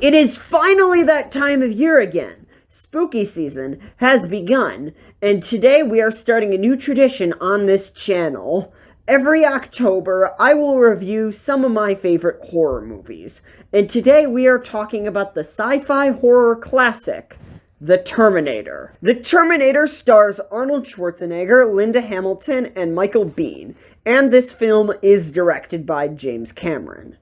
It is finally that time of year again. Spooky season has begun, and today we are starting a new tradition on this channel. Every October, I will review some of my favorite horror movies, and today we are talking about the sci-fi horror classic, The Terminator. The Terminator stars Arnold Schwarzenegger, Linda Hamilton, and Michael Biehn, and this film is directed by James Cameron.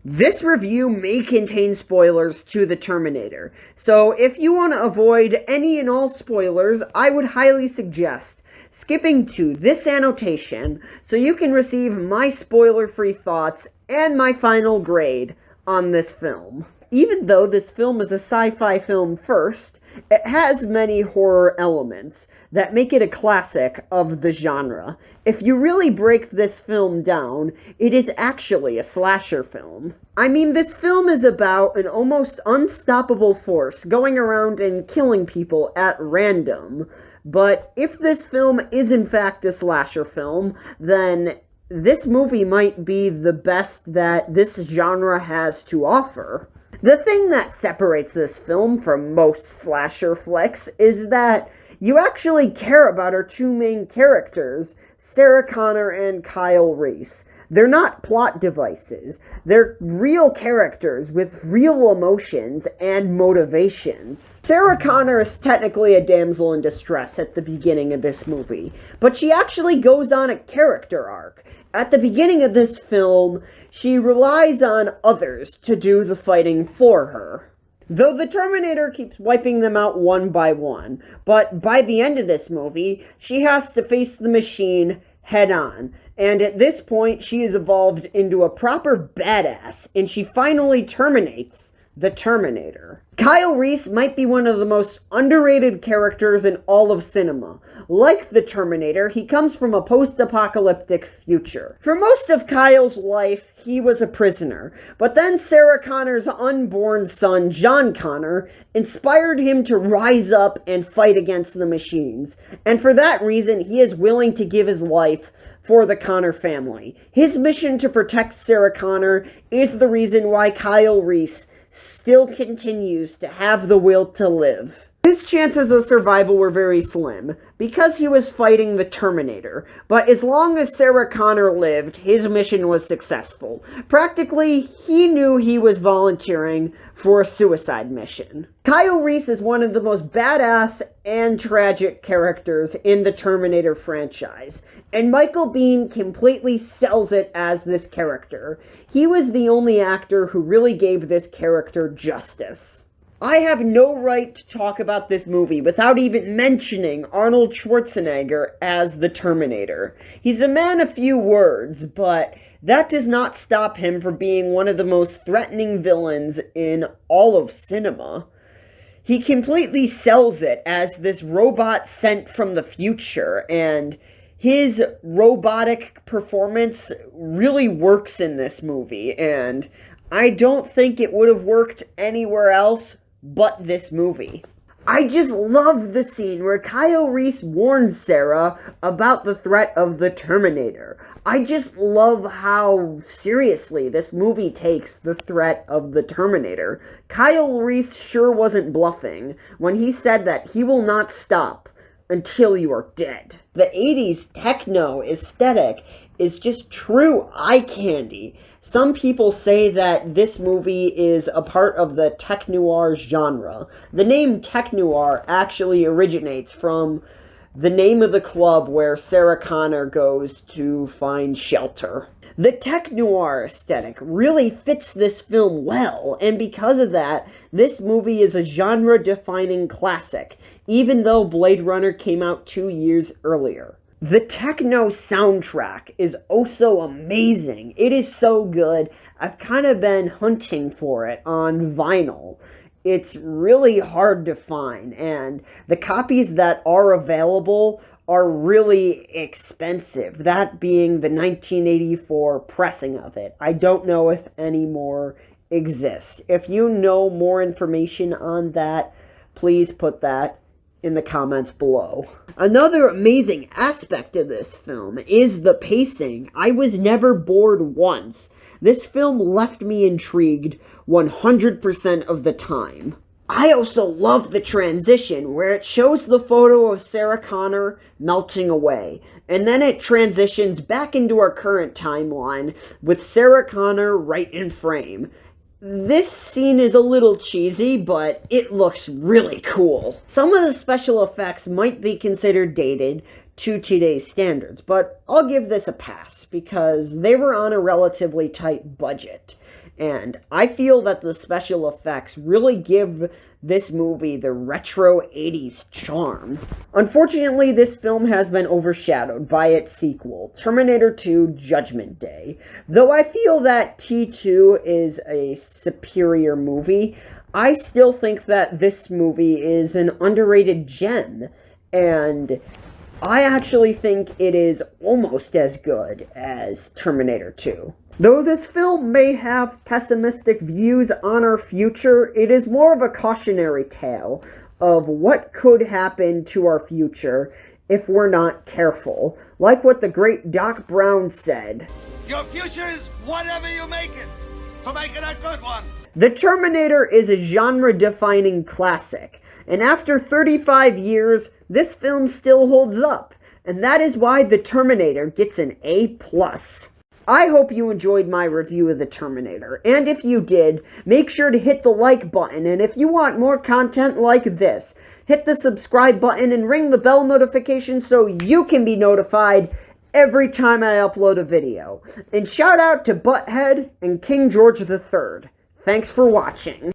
This review may contain spoilers to The Terminator, so if you want to avoid any and all spoilers, I would highly suggest skipping to this annotation so you can receive my spoiler-free thoughts and my final grade on this film. Even though this film is a sci-fi film first, it has many horror elements that make it a classic of the genre. If you really break this film down, it is actually a slasher film. I mean, this film is about an almost unstoppable force going around and killing people at random. But if this film is in fact a slasher film, then this movie might be the best that this genre has to offer. The thing that separates this film from most slasher flicks is that you actually care about our two main characters, Sarah Connor and Kyle Reese. They're not plot devices. They're real characters with real emotions and motivations. Sarah Connor is technically a damsel in distress at the beginning of this movie, but she actually goes on a character arc. At the beginning of this film, she relies on others to do the fighting for her. Though the Terminator keeps wiping them out one by one, but by the end of this movie, she has to face the machine head on. And at this point, she is evolved into a proper badass, and she finally terminates the Terminator. Kyle Reese might be one of the most underrated characters in all of cinema. Like the Terminator, he comes from a post-apocalyptic future. For most of Kyle's life, he was a prisoner, but then Sarah Connor's unborn son, John Connor, inspired him to rise up and fight against the machines. And for that reason, he is willing to give his life for the Connor family. His mission to protect Sarah Connor is the reason why Kyle Reese still continues to have the will to live. His chances of survival were very slim, because he was fighting the Terminator, but as long as Sarah Connor lived, his mission was successful. Practically, he knew he was volunteering for a suicide mission. Kyle Reese is one of the most badass and tragic characters in the Terminator franchise, and Michael Biehn completely sells it as this character. He was the only actor who really gave this character justice. I have no right to talk about this movie without even mentioning Arnold Schwarzenegger as the Terminator. He's a man of few words, but that does not stop him from being one of the most threatening villains in all of cinema. He completely sells it as this robot sent from the future, and his robotic performance really works in this movie, and I don't think it would have worked anywhere else but this movie. I just love the scene where Kyle Reese warns Sarah about the threat of the Terminator. I just love how seriously this movie takes the threat of the Terminator. Kyle Reese sure wasn't bluffing when he said that he will not stop until you are dead. The 80s techno aesthetic is just true eye candy. Some people say that this movie is a part of the Techno Noir genre. The name Techno Noir actually originates from the name of the club where Sarah Connor goes to find shelter. The Techno Noir aesthetic really fits this film well, and because of that, this movie is a genre-defining classic, even though Blade Runner came out 2 years earlier. The techno soundtrack is oh so amazing. It is so good. I've kind of been hunting for it on vinyl. It's really hard to find, and the copies that are available are really expensive, that being the 1984 pressing of it. I don't know if any more exist. If you know more information on that, please put that in the comments below. Another amazing aspect of this film is the pacing. I was never bored once. This film left me intrigued 100% of the time. I also love the transition where it shows the photo of Sarah Connor melting away, and then it transitions back into our current timeline with Sarah Connor right in frame. This scene is a little cheesy, but it looks really cool. Some of the special effects might be considered dated to today's standards, but I'll give this a pass because they were on a relatively tight budget. And I feel that the special effects really give this movie the retro 80s charm. Unfortunately, this film has been overshadowed by its sequel, Terminator 2 Judgment Day. Though I feel that T2 is a superior movie, I still think that this movie is an underrated gem, and I actually think it is almost as good as Terminator 2. Though this film may have pessimistic views on our future, it is more of a cautionary tale of what could happen to our future if we're not careful. Like what the great Doc Brown said, "Your future is whatever you make it, so make it a good one." The Terminator is a genre-defining classic, and after 35 years, this film still holds up, and that is why The Terminator gets an A+. I hope you enjoyed my review of The Terminator, and if you did, make sure to hit the like button, and if you want more content like this, hit the subscribe button and ring the bell notification so you can be notified every time I upload a video. And shout out to Butthead and King George III. Thanks for watching.